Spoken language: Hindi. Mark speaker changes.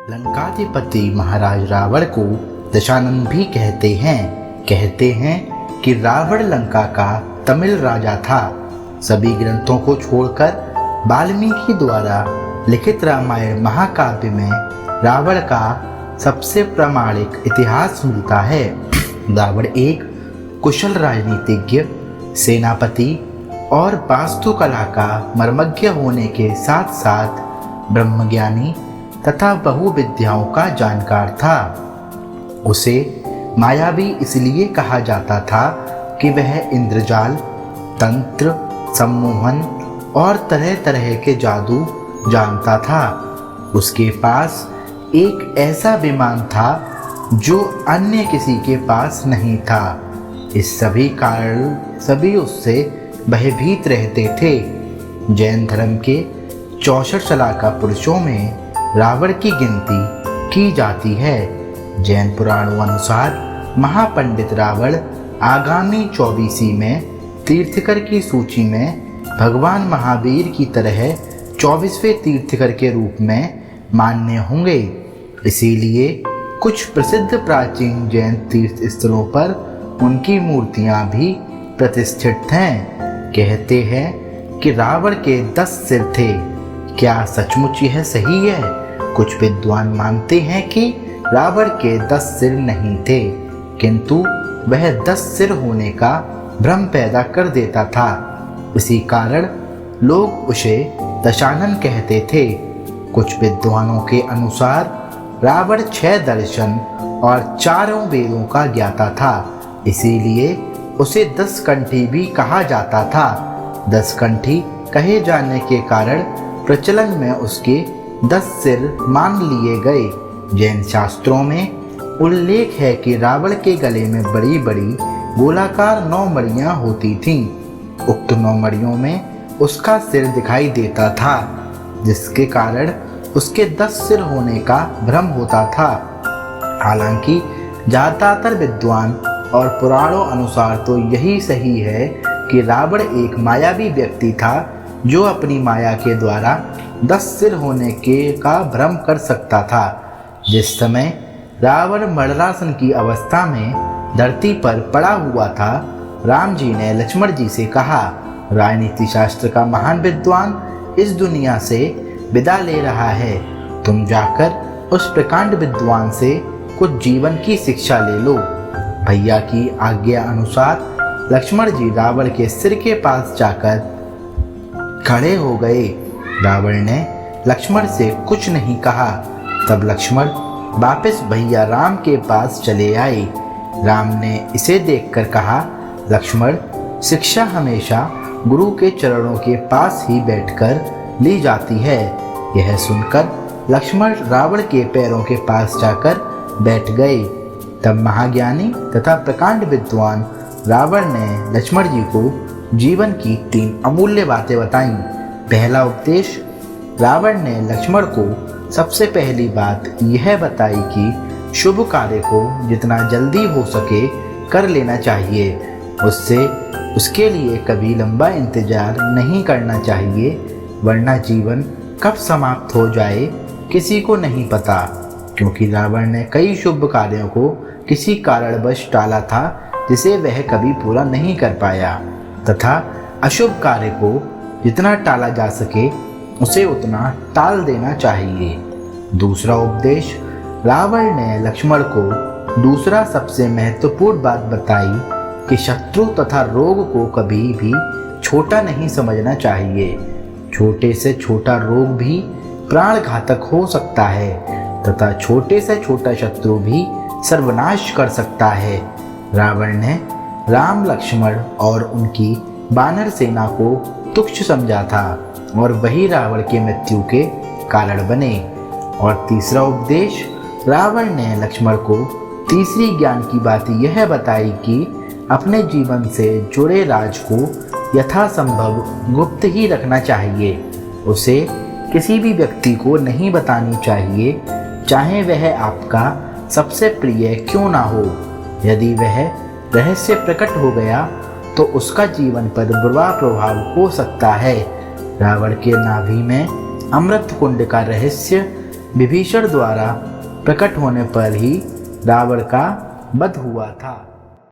Speaker 1: लंकाधिपति महाराज रावण को दशानन भी कहते हैं कि रावण लंका का तमिल राजा था। सभी ग्रंथों को छोड़कर वाल्मीकि द्वारा लिखित रामायण महाकाव्य में रावण का सबसे प्रामाणिक इतिहास मिलता है। रावण एक कुशल राजनीतिज्ञ, सेनापति और वास्तुकला का मर्मज्ञ होने के साथ साथ ब्रह्मज्ञानी तथा बहुविद्याओं का जानकार था। उसे मायावी इसलिए कहा जाता था कि वह इंद्रजाल, तंत्र, सम्मोहन और तरह तरह के जादू जानता था। उसके पास एक ऐसा विमान था जो अन्य किसी के पास नहीं था। इस सभी कारण सभी उससे भयभीत रहते थे। जैन धर्म के 64 शलाका पुरुषों में रावण की गिनती की जाती है। जैन पुराणों अनुसार महापंडित रावण आगामी 24वीं में तीर्थकर की सूची में भगवान महावीर की तरह 24वें तीर्थकर के रूप में मान्य होंगे। इसीलिए कुछ प्रसिद्ध प्राचीन जैन तीर्थ स्थलों पर उनकी मूर्तियां भी प्रतिष्ठित हैं। कहते हैं कि रावण के 10 सिर थे। क्या सचमुच यह सही है? कुछ विद्वान मानते हैं कि रावण के 10 सिर नहीं थे, किंतु वह 10 सिर होने का भ्रम पैदा कर देता था। इसी कारण लोग उसे दशानन कहते थे। कुछ विद्वानों के अनुसार रावण 6 दर्शन और 4 वेदों का ज्ञाता था, इसीलिए उसे 10 कंठी भी कहा जाता था। 10 कंठी कहे जाने के कारण प्रचलन में उसके 10 सिर मान लिए गए। जैन शास्त्रों में उल्लेख है कि रावण के गले में बड़ी बड़ी गोलाकार 9 मणियां होती थीं। उक्त 9 मणियों में उसका सिर दिखाई देता था, जिसके कारण उसके 10 सिर होने का भ्रम होता था। हालांकि ज्यादातर विद्वान और पुराणों अनुसार तो यही सही है कि रावण एक मायावी व्यक्ति था जो अपनी माया के द्वारा 10 सिर होने के का भ्रम कर सकता था। जिस समय रावण मरणासन की अवस्था में धरती पर पड़ा हुआ था, राम जी ने लक्ष्मण जी से कहा, राजनीति शास्त्र का महान विद्वान इस दुनिया से विदा ले रहा है। तुम जाकर उस प्रकांड विद्वान से कुछ जीवन की शिक्षा ले लो। भैया की आज्ञा अनुसार लक्ष्मण जी रावण के सिर के पास जाकर खड़े हो गए। रावण ने लक्ष्मण से कुछ नहीं कहा। तब लक्ष्मण वापस भैया राम के पास चले आए। राम ने इसे देखकर कहा, लक्ष्मण, शिक्षा हमेशा गुरु के चरणों के पास ही बैठकर ली जाती है। यह सुनकर लक्ष्मण रावण के पैरों के पास जाकर बैठ गए। तब महाज्ञानी तथा प्रकांड विद्वान रावण ने लक्ष्मण जी को जीवन की 3 अमूल्य बातें बताईं। पहला उपदेश, रावण ने लक्ष्मण को सबसे पहली बात यह बताई कि शुभ कार्य को जितना जल्दी हो सके कर लेना चाहिए। उसके लिए कभी लंबा इंतजार नहीं करना चाहिए, वरना जीवन कब समाप्त हो जाए किसी को नहीं पता। क्योंकि रावण ने कई शुभ कार्यों को किसी कारणवश टाला था, जिसे वह कभी पूरा नहीं कर पाया, तथा अशुभ कार्य को जितना टाला जा सके उसे उतना टाल देना चाहिए। दूसरा उपदेश, रावण ने लक्ष्मण को दूसरा सबसे महत्वपूर्ण बात बताई कि शत्रु तथा रोग को कभी भी छोटा नहीं समझना चाहिए। छोटे से छोटा रोग भी प्राण घातक हो सकता है तथा छोटे से छोटा शत्रु भी सर्वनाश कर सकता है। रावण ने राम, लक्ष्मण और उनकी वानर सेना को तुच्छ समझा था और वही रावण के मृत्यु के कारण बने। और तीसरा उपदेश, रावण ने लक्ष्मण को तीसरी ज्ञान की बात यह बताई कि अपने जीवन से जुड़े राज को यथासंभव गुप्त ही रखना चाहिए। उसे किसी भी व्यक्ति को नहीं बतानी चाहिए, चाहे वह आपका सबसे प्रिय क्यों ना हो। यदि वह रहस्य प्रकट हो गया तो उसका जीवन पर बुरा प्रभाव हो सकता है। रावण के नाभि में अमृत कुंड का रहस्य विभीषण द्वारा प्रकट होने पर ही रावण का वध हुआ था।